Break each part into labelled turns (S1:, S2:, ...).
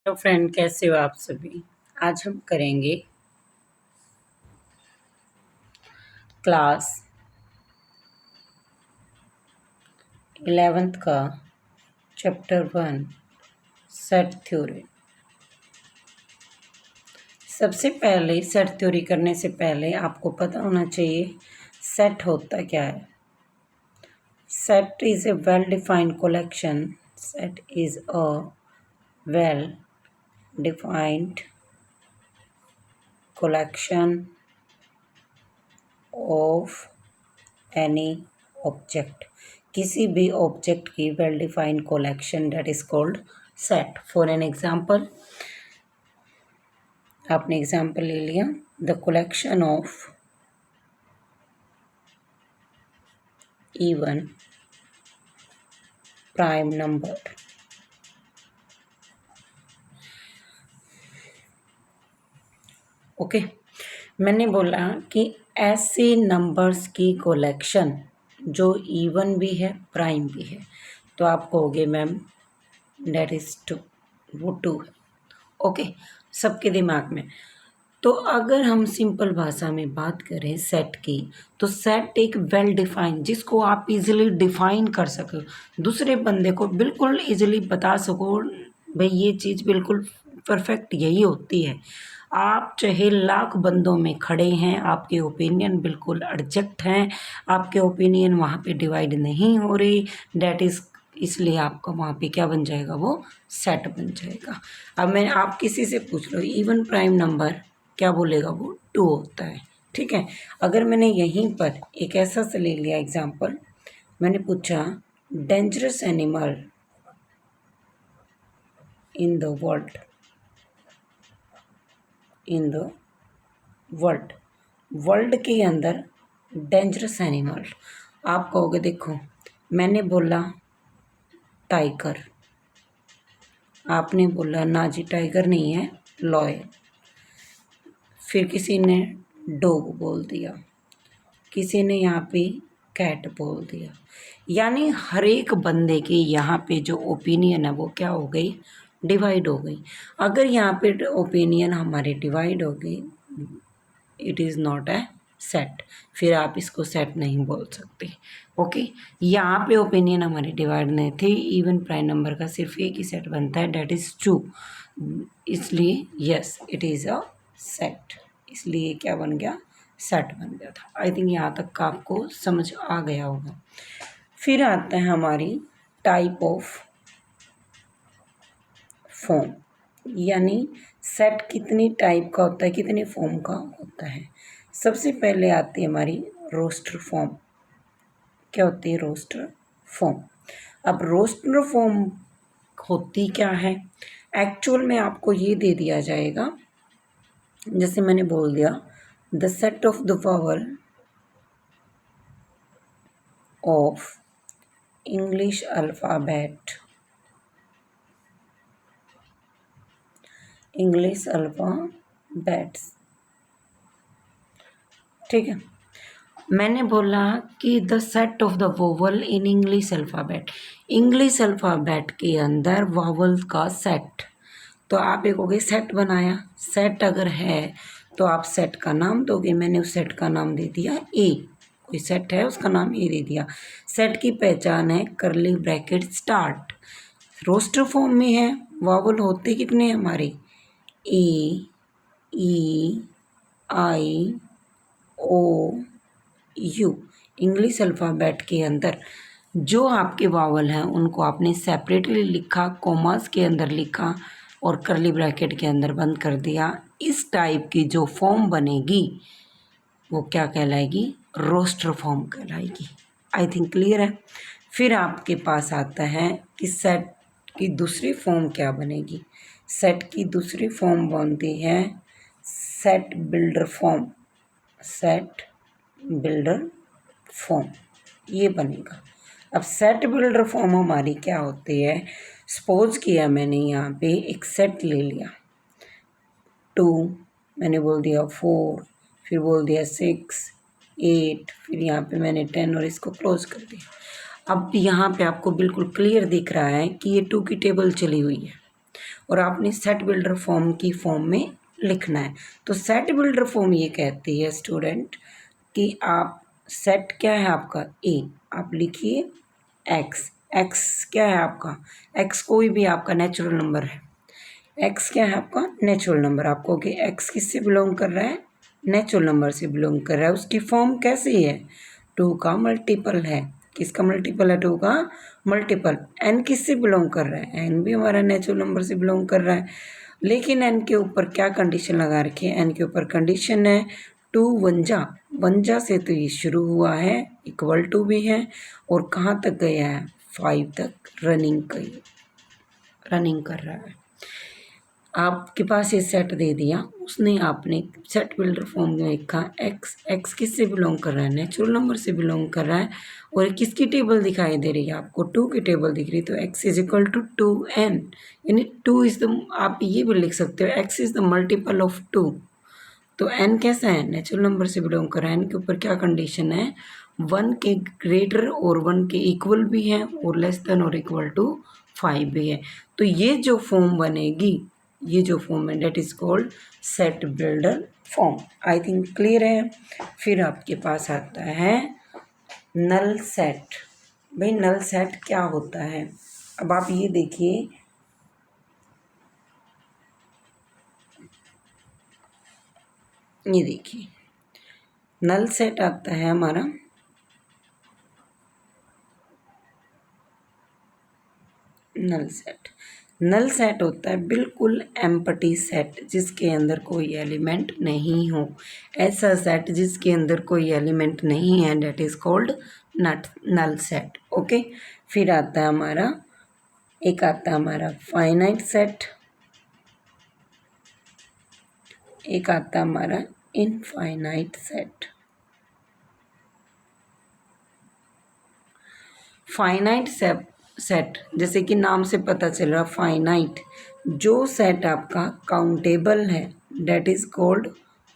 S1: Hello friend, कैसे हो आप सभी। आज हम करेंगे क्लास 11th का चैप्टर 1 सेट थ्योरी। सबसे पहले सेट थ्योरी करने से पहले आपको पता होना चाहिए सेट होता क्या है। Set is a well defined collection. Set is a well defined collection of any object। किसी भी ऑब्जेक्ट की well defined collection that is called set. For an example, आपने एग्जाम्पल ले लिया, the collection of even prime number. Okay, मैंने बोला कि ऐसे नंबर्स की कलेक्शन जो इवन भी है प्राइम भी है, तो आप कहोगे मैम दैट इज टू, वो टू है। ओके, सबके दिमाग में। तो अगर हम सिंपल भाषा में बात करें सेट की, तो सेट एक वेल डिफाइन, जिसको आप इजीली डिफाइन कर सको, दूसरे बंदे को बिल्कुल इजीली बता सको भाई ये चीज़ बिल्कुल परफेक्ट यही होती है। आप चाहे लाख बंदों में खड़े हैं, आपके ओपिनियन बिल्कुल एडजस्ट हैं, आपके ओपिनियन वहाँ पे डिवाइड नहीं हो रही, डैट इज़, इसलिए आपका वहाँ पे क्या बन जाएगा, वो सेट बन जाएगा। अब मैं आप किसी से पूछ लो इवन प्राइम नंबर क्या बोलेगा, वो टू होता है। ठीक है, अगर मैंने यहीं पर एक ऐसा से ले लिया एग्जाम्पल, मैंने पूछा dangerous animal in the world, in the world, world के अंदर डेंजरस एनिमल। आप कहोगे देखो मैंने बोला टाइगर, आपने बोला ना जी टाइगर नहीं है लॉयन, फिर किसी ने डॉग बोल दिया, किसी ने यहाँ पे कैट बोल दिया। यानी हर एक बंदे के यहाँ पे जो ओपिनियन है वो क्या हो गई, डिवाइड हो गई। अगर यहाँ पे ओपिनियन हमारे डिवाइड हो गई, it is not a set, फिर आप इसको सेट नहीं बोल सकते। ओके, यहाँ पे ओपिनियन हमारे डिवाइड नहीं थे, इवन प्राइम नंबर का सिर्फ एक ही सेट बनता है, डेट इज़ टू, इसलिए yes it is a set, इसलिए क्या बन गया, सेट बन गया था। आई थिंक यहाँ तक का आपको समझ आ गया होगा। फिर आता है हमारी टाइप ऑफ फॉर्म, यानी सेट कितनी टाइप का होता है, कितने फॉर्म का होता है। सबसे पहले आती है हमारी रोस्टर फॉर्म। क्या होती है रोस्टर फॉर्म। अब रोस्टर फॉर्म होती क्या है, एक्चुअल में आपको ये दे दिया जाएगा, जैसे मैंने बोल दिया the set of the vowel of English alphabet, English alphabets. ठीक है, मैंने बोला कि the set of the vowel in English alphabet, English alphabet के अंदर वॉवल का सेट। तो आप एक हो गई सेट बनाया, सेट अगर है तो आप सेट का नाम दोगे, मैंने उस सेट का नाम दे दिया ए, कोई सेट है उसका नाम ए दे दिया। सेट की पहचान है करली ब्रैकेट स्टार्ट, रोस्टर फॉर्म में है, वॉवल होते कितने हमारे, ए, ई, आई, ओ, यू। इंग्लिश अल्फ़ाबेट के अंदर जो आपके वावल हैं उनको आपने सेपरेटली लिखा, कॉमास के अंदर लिखा और करली ब्रैकेट के अंदर बंद कर दिया। इस टाइप की जो फॉर्म बनेगी वो क्या कहलाएगी, रोस्टर फॉर्म कहलाएगी। आई थिंक क्लियर है। फिर आपके पास आता है कि सेट की दूसरी फॉर्म क्या बनेगी। सेट की दूसरी फॉर्म बनती है set builder form, set builder form ये बनेगा। अब सेट बिल्डर फॉर्म हमारी क्या होती है, सपोज किया मैंने यहाँ पे एक सेट ले लिया, 2 मैंने बोल दिया 4, फिर बोल दिया 6, 8, फिर यहाँ पे मैंने 10 और इसको क्लोज कर दिया। अब यहाँ पे आपको बिल्कुल क्लियर दिख रहा है कि ये 2 की टेबल चली हुई है। और आपने सेट बिल्डर फॉर्म की फॉर्म में लिखना है। तो सेट बिल्डर फॉर्म ये कहती है स्टूडेंट कि आप सेट क्या है आपका ए, आप लिखिए एक्स, एक्स क्या है आपका, एक्स कोई भी आपका नेचुरल नंबर है, एक्स क्या है आपका नेचुरल नंबर, आपको कि एक्स किससे बिलोंग कर रहा है, नेचुरल नंबर से बिलोंग कर रहा है। उसकी फॉर्म कैसी है, टू का मल्टीपल है, किसका मल्टीपल है, टू का मल्टीपल। एन किससे बिलोंग कर रहा है, एन भी हमारा नेचुरल नंबर से बिलोंग कर रहा है, लेकिन एन के ऊपर क्या कंडीशन लगा रखी है, एन के ऊपर कंडीशन है टू वंजा से तो ये शुरू हुआ है, इक्वल टू भी है, और कहाँ तक गया है, 5 तक रनिंग कर रहा है। आपके पास ये सेट दे दिया, उसने आपने सेट बिल्डर फॉर्म में लिखा एक्स, एक्स किससे बिलोंग कर रहा है, नेचुरल नंबर से बिलोंग कर रहा है, और किसकी टेबल दिखाई दे रही है आपको, टू की टेबल दिख रही है, तो x is equal to 2n, यानी टू इज द, आप ये भी लिख सकते हो x is the multiple of 2। तो n कैसा है, नेचुरल नंबर से बिलोंग कर रहा है, n के ऊपर क्या कंडीशन है, 1 के ग्रेटर और 1 के इक्वल भी है, और लेस देन और इक्वल टू 5 भी है। तो ये जो फॉर्म बनेगी, ये जो फॉर्म है that is called set builder form. I think clear है। फिर आपके पास आता है नल सेट। भाई नल सेट क्या होता है, अब आप ये देखिए, ये देखिए नल सेट आता है हमारा, नल सेट होता है बिल्कुल एम्प्टी सेट, जिसके अंदर कोई एलिमेंट नहीं हो, ऐसा सेट जिसके अंदर कोई एलिमेंट नहीं है, that is called null set. Okay, फिर आता है हमारा, एक आता है हमारा फाइनाइट सेट, एक आता है हमारा इनफाइनाइट सेट। फाइनाइट सेट जैसे कि नाम से पता चल रहा, फाइनाइट, जो सेट आपका काउंटेबल है that is called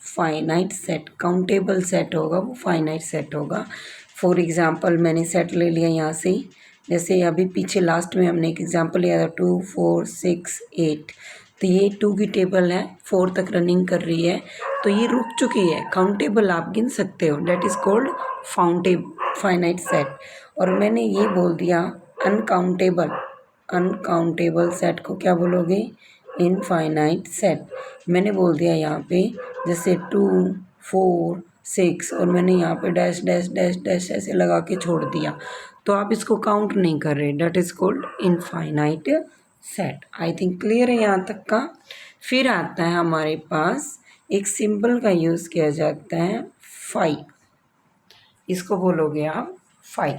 S1: finite set, countable set होगा वो फाइनाइट सेट होगा। फॉर एग्जांपल मैंने सेट ले लिया यहाँ से, जैसे अभी पीछे लास्ट में हमने एक एग्जांपल लिया था 2 4 6 8, तो ये 2 की टेबल है, 4 तक रनिंग कर रही है, तो ये रुक चुकी है, काउंटेबल आप गिन सकते हो, that is called finite set. और मैंने ये बोल दिया अनकाउंटेबल, अनकाउंटेबल सेट को क्या बोलोगे, इनफाइनाइट सेट। मैंने बोल दिया यहाँ पे जैसे 2 4 6, और मैंने यहाँ पे डैश डैश डैश डैश ऐसे लगा के छोड़ दिया, तो आप इसको काउंट नहीं कर रहे, that is called infinite set. I think clear है यहाँ तक का। फिर आता है हमारे पास एक सिंबल का यूज़ किया जाता है फाई, इसको बोलोगे आप फाई।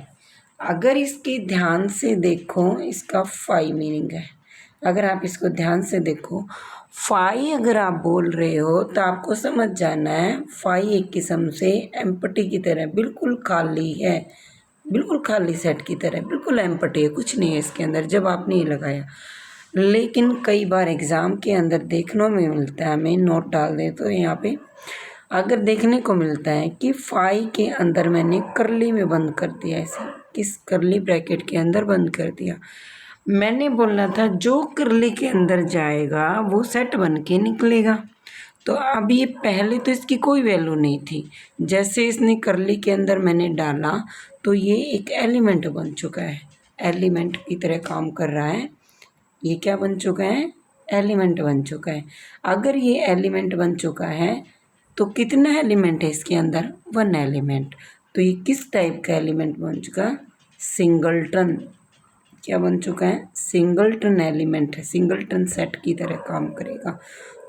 S1: अगर इसके ध्यान से देखो, इसका फाई मीनिंग है, अगर आप इसको ध्यान से देखो, फाई अगर आप बोल रहे हो तो आपको समझ जाना है फाई एक किस्म से एम्पटी की तरह, बिल्कुल खाली है, बिल्कुल खाली सेट की तरह, बिल्कुल एम्पटी है, कुछ नहीं है इसके अंदर जब आपने ये लगाया। लेकिन कई बार एग्ज़ाम के अंदर देखने में मिलता है, हमें नोट डाल दे तो यहाँ पे अगर देखने को मिलता है कि फाई के अंदर मैंने करली में बंद कर दिया, ऐसे किस करली ब्रैकेट के अंदर बंद कर दिया, मैंने बोलना था जो करली के अंदर जाएगा वो सेट बन के निकलेगा। तो अब ये पहले तो इसकी कोई वैल्यू नहीं थी, जैसे इसने करली के अंदर मैंने डाला तो ये एक एलिमेंट बन चुका है, एलिमेंट की तरह काम कर रहा है, ये क्या बन चुका है, एलिमेंट बन चुका है। अगर ये एलिमेंट बन चुका है तो कितना एलिमेंट है इसके अंदर, 1 एलिमेंट। तो ये किस टाइप का एलिमेंट बन चुका, सिंगलटन, क्या बन चुका है, सिंगलटन एलिमेंट है, सिंगलटन सेट की तरह काम करेगा।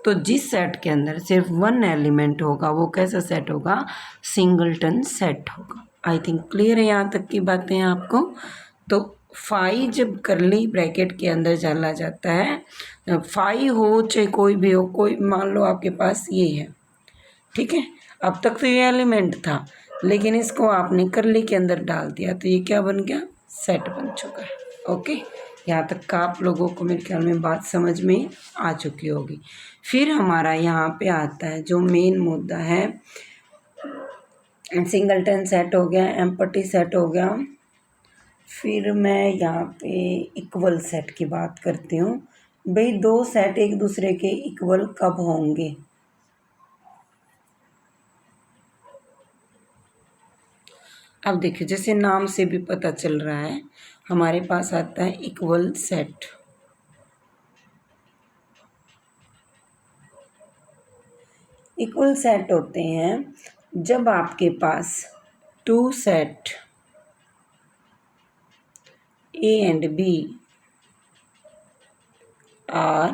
S1: तो जिस सेट के अंदर सिर्फ 1 एलिमेंट होगा वो कैसा सेट होगा, सिंगलटन सेट होगा। आई थिंक क्लियर है यहाँ तक की बातें आपको। तो फाई जब करली ब्रैकेट के अंदर डाला जाता है, फाई हो चाहे कोई भी हो, कोई मान लो आपके पास ये है, ठीक है, अब तक तो ये एलिमेंट था लेकिन इसको आपने करली के अंदर डाल दिया तो ये क्या बन गया, सेट बन चुका है। ओके, यहाँ तक का आप लोगों को मेरे ख्याल में बात समझ में आ चुकी होगी। फिर हमारा यहाँ पे आता है जो मेन मुद्दा है, सिंगलटन सेट हो गया, एम्पटी सेट हो गया, फिर मैं यहाँ पे इक्वल सेट की बात करती हूँ। भाई दो सेट एक दूसरे के इक्वल कब होंगे? अब देखिए जैसे नाम से भी पता चल रहा है, हमारे पास आता है इक्वल सेट। इक्वल सेट होते हैं जब आपके पास two set A and B are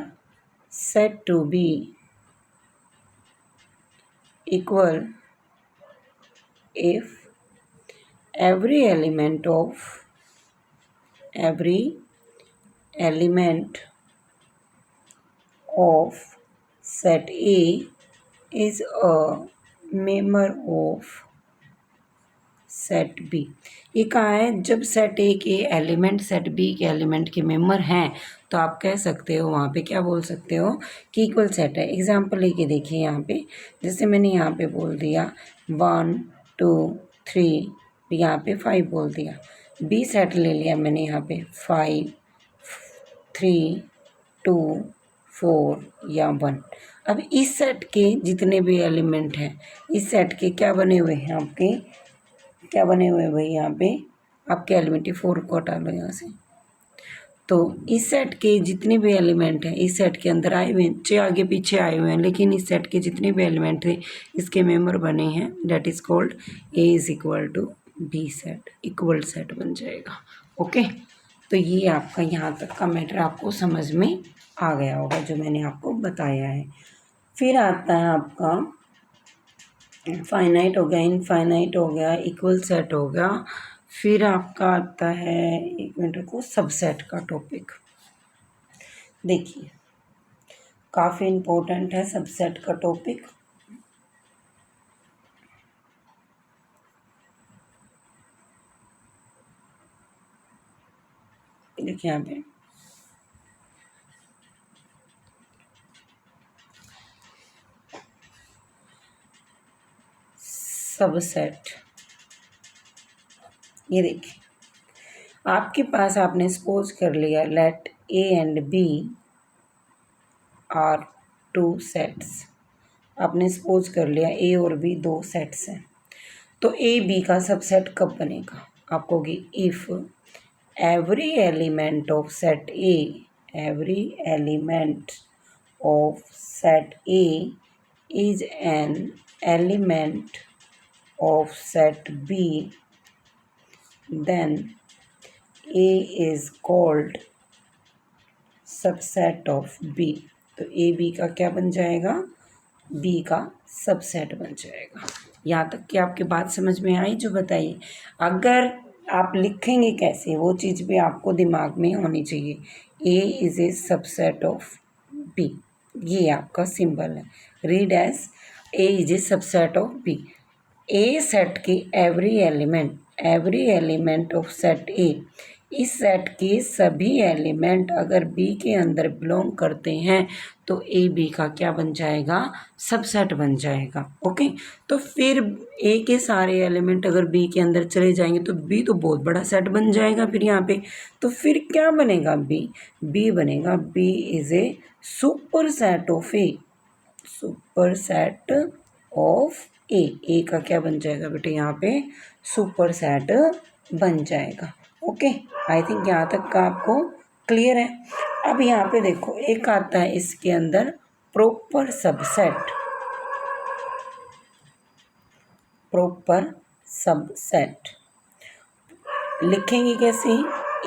S1: said to be equal if every element of set A is a member of set B. ये कहा है जब सेट ए के एलिमेंट सेट बी के एलिमेंट के मेंबर हैं तो आप कह सकते हो वहाँ पे क्या बोल सकते हो कि इक्वल सेट है। एग्जांपल लेके देखिए यहाँ पे, जैसे मैंने यहाँ पे बोल दिया 1 2 3, यहाँ पे 5 बोल दिया। बी सेट ले लिया मैंने यहाँ पे 5 3 2 4 या 1। अब इस सेट के जितने भी एलिमेंट हैं, इस सेट के क्या बने हुए हैं आपके, क्या बने हुए हैं भाई यहाँ पे आपके एलिमेंट 4 को हटा लो यहाँ से। तो इस सेट के जितने भी एलिमेंट हैं इस सेट के अंदर आए हुए हैं, चाहे आगे पीछे आए हुए हैं, लेकिन इस सेट के जितने भी एलिमेंट थे इसके मेंबर बने हैं, that is called A is equal to B set, equal set बन जाएगा। ओके, तो ये आपका यहाँ तक का मैटर आपको समझ में आ गया होगा जो मैंने आपको बताया है। फिर आता है आपका फाइनाइट हो गया, इनफाइनाइट हो गया, इक्वल सेट हो गया। फिर आपका आता है, एक मिनट को, सबसेट का टॉपिक। देखिए काफ़ी इम्पोर्टेंट है सबसेट का टॉपिक। देखिए यहाँ पे सबसेट, ये देखिए आपके पास आपने सपोज कर लिया let A and B are two sets. आपने सपोज कर लिया ए और बी दो सेट्स हैं, तो ए बी का सबसेट कब बनेगा? आप कहोगे if every element of set A, every element of set A is an element of set B, then A is called subset of B। तो A B का क्या बन जाएगा? B का सबसेट बन जाएगा। यहाँ तक कि आपकी बात समझ में आई जो बताइए। अगर आप लिखेंगे कैसे वो चीज़ भी आपको दिमाग में होनी चाहिए। A is a subset of B, ये आपका सिंबल है। Read as A is a subset of B। A set के every element of set A, इस सेट के सभी एलिमेंट अगर बी के अंदर बिलोंग करते हैं तो ए बी का क्या बन जाएगा? सबसेट बन जाएगा। ओके, तो फिर ए के सारे एलिमेंट अगर बी के अंदर चले जाएंगे तो बी तो बहुत बड़ा सेट बन जाएगा फिर यहाँ पे। तो फिर क्या बनेगा? बी बनेगा, B is a superset of A, superset of A का क्या बन जाएगा बेटे? यहाँ पे सुपर सेट बन जाएगा। ओके, आई थिंक यहाँ तक का आपको क्लियर है। अब यहाँ पे देखो एक आता है इसके अंदर प्रॉपर सबसेट, प्रॉपर सबसेट लिखेंगे कैसे?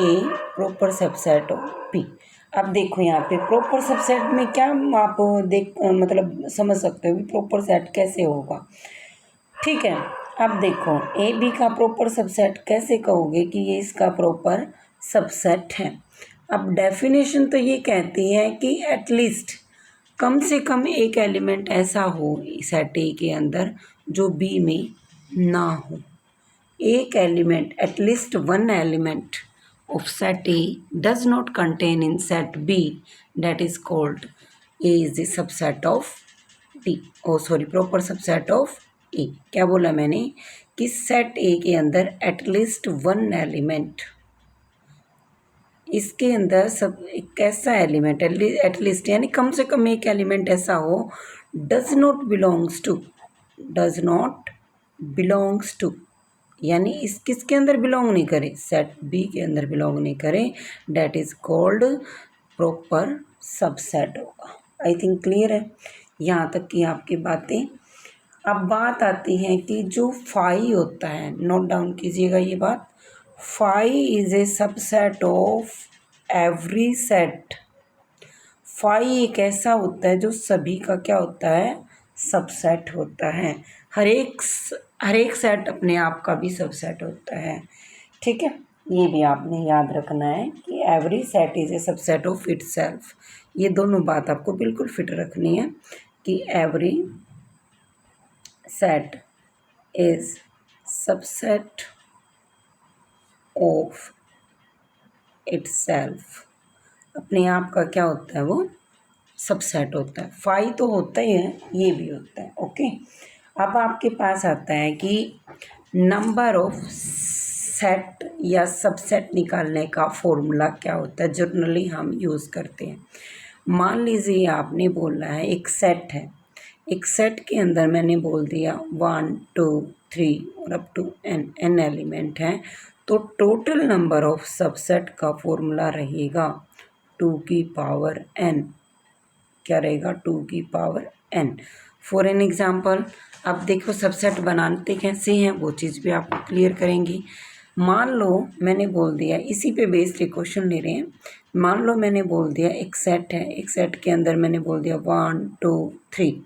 S1: ए प्रॉपर सबसेट ऑफ बी। अब देखो यहाँ पे प्रॉपर सबसेट में क्या आप मतलब समझ सकते हो प्रॉपर सेट कैसे होगा। ठीक है, अब देखो ए बी का प्रॉपर सबसेट कैसे कहोगे कि ये इसका प्रॉपर सबसेट है। अब डेफिनेशन तो ये कहती है कि एटलीस्ट कम से कम एक एलिमेंट ऐसा हो सेट ए के अंदर जो बी में ना हो। एक element, at least one element of set A does not contain in set B, that is called A is the subset of B, proper subset of A। क्या बोला मैंने कि सेट A के अंदर एटलीस्ट वन एलिमेंट, इसके अंदर सब एक ऐसा एलिमेंट एटलीस्ट यानी कम से कम एक एलिमेंट ऐसा हो डज नॉट बिलोंग्स टू यानी इस किसके अंदर बिलोंग नहीं करे, सेट बी के अंदर बिलोंग नहीं करे, that is called proper subset होगा। आई थिंक क्लियर है यहाँ तक की आपकी बातें। अब बात आती है कि जो फाई होता है, नोट डाउन कीजिएगा ये बात, phi is a subset of every set. Phi एक ऐसा होता है जो सभी का क्या होता है, सबसेट होता है। हर एक सेट अपने आप का भी सबसेट होता है, ठीक है। ये भी आपने याद रखना है कि every set is a subset of itself. ये दोनों बात आपको बिल्कुल फिट रखनी है कि every set is subset of itself. अपने आप का क्या होता है, वो सबसेट होता है। फाई तो होता ही है, ये भी होता है, ओके। अब आपके पास आता है कि नंबर ऑफ सेट या सबसेट निकालने का फॉर्मूला क्या होता है, जनरली हम यूज़ करते हैं। मान लीजिए आपने बोला है एक सेट है, एक सेट के अंदर मैंने बोल दिया 1 2 3 और अप टू n एलिमेंट हैं, तो टोटल नंबर ऑफ सबसेट का फॉर्मूला रहेगा 2 की पावर n। क्या रहेगा, 2 की power n। For an example अब देखो सबसेट बनाते कैसे हैं वो चीज़ भी आप क्लियर करेंगी। मान लो मैंने बोल दिया, इसी पे बेस्ड एक क्वेश्चन ले रहे हैं। मान लो मैंने बोल दिया एक सेट है, एक सेट के अंदर मैंने बोल दिया 1 2 3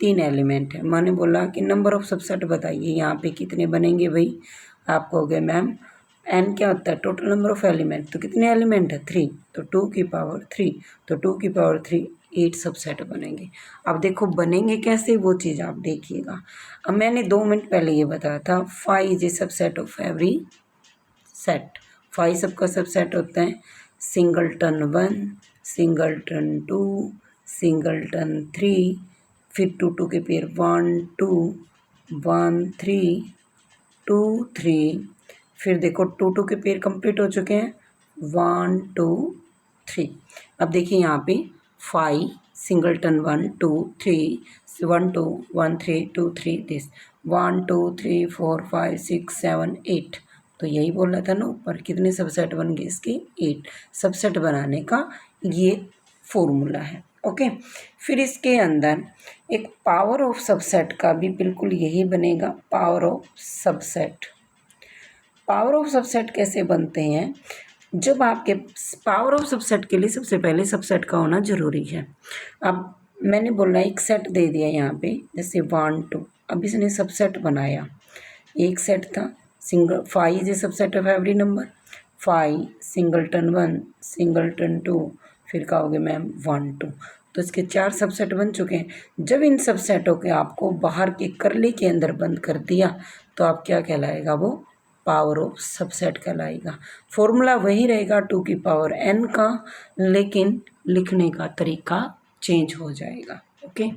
S1: 3 एलिमेंट है। मैंने बोला कि नंबर ऑफ सबसेट बताइए यहाँ पे कितने बनेंगे भाई। आप कहोगे मैम n क्या होता है, टोटल नंबर ऑफ एलिमेंट, तो कितने एलिमेंट है 3, तो 2 की पावर 3, तो 2 की पावर 3 8 सबसेट बनेंगे। अब देखो बनेंगे कैसे वो चीज़ आप देखिएगा। अब मैंने 2 मिनट पहले ये बताया था 5 is a subset of every set. 5 सबका सबसेट होता है, सिंगलटन 1, सिंगलटन 2, सिंगलटन 3, फिर 2 2 के पेयर 1 2 1 3 2 3, फिर देखो 2 2 के पेयर कंप्लीट हो चुके हैं 1 2 3। अब देखिए यहाँ पे 5 सिंगलटन 1 2 3 1 2 1 3 2 3 दिस 1 2 3 4 5 6 7 8। तो यही बोला था ना ऊपर, कितने सबसेट बन गए इसके, 8। सबसेट बनाने का ये फॉर्मूला है, ओके। फिर इसके अंदर एक पावर ऑफ सबसेट का भी बिल्कुल यही बनेगा, power of subset. Power of subset कैसे बनते हैं, जब आपके पावर ऑफ सबसेट के लिए सबसे पहले सबसेट का होना ज़रूरी है। अब मैंने बोला एक सेट दे दिया यहाँ पे, जैसे 1 2, अब इसने सबसेट बनाया, एक सेट था single 5 is a subset of every number, 5 singleton 1 singleton 2, फिर कहोगे मैम 1 2, तो इसके 4 सबसेट बन चुके हैं। जब इन सबसेटों के आपको बाहर के करली के अंदर बंद कर दिया तो आप क्या कहलाएगा, वो पावर ऑफ सबसेट कहलाएगा। फॉर्मूला वही रहेगा 2 की पावर n का, लेकिन लिखने का तरीका चेंज हो जाएगा, ओके।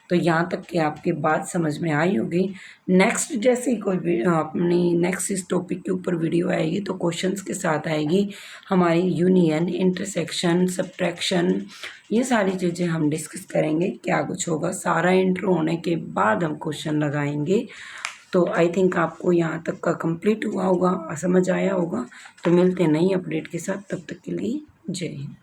S1: तो यहाँ तक कि आपकी बात समझ में आई होगी। नेक्स्ट जैसे कोई अपनी नेक्स्ट इस टॉपिक के ऊपर वीडियो आएगी तो क्वेश्चंस के साथ आएगी हमारी यूनियन, इंटरसेक्शन, सब्ट्रैक्शन, ये सारी चीज़ें हम डिस्कस करेंगे। क्या कुछ होगा, सारा इंट्रो होने के बाद हम क्वेश्चन लगाएंगे। तो आई थिंक आपको यहाँ तक का कंप्लीट हुआ होगा, समझ आया होगा। तो मिलते हैं नई अपडेट के साथ, तब तक के लिए जय हिंद।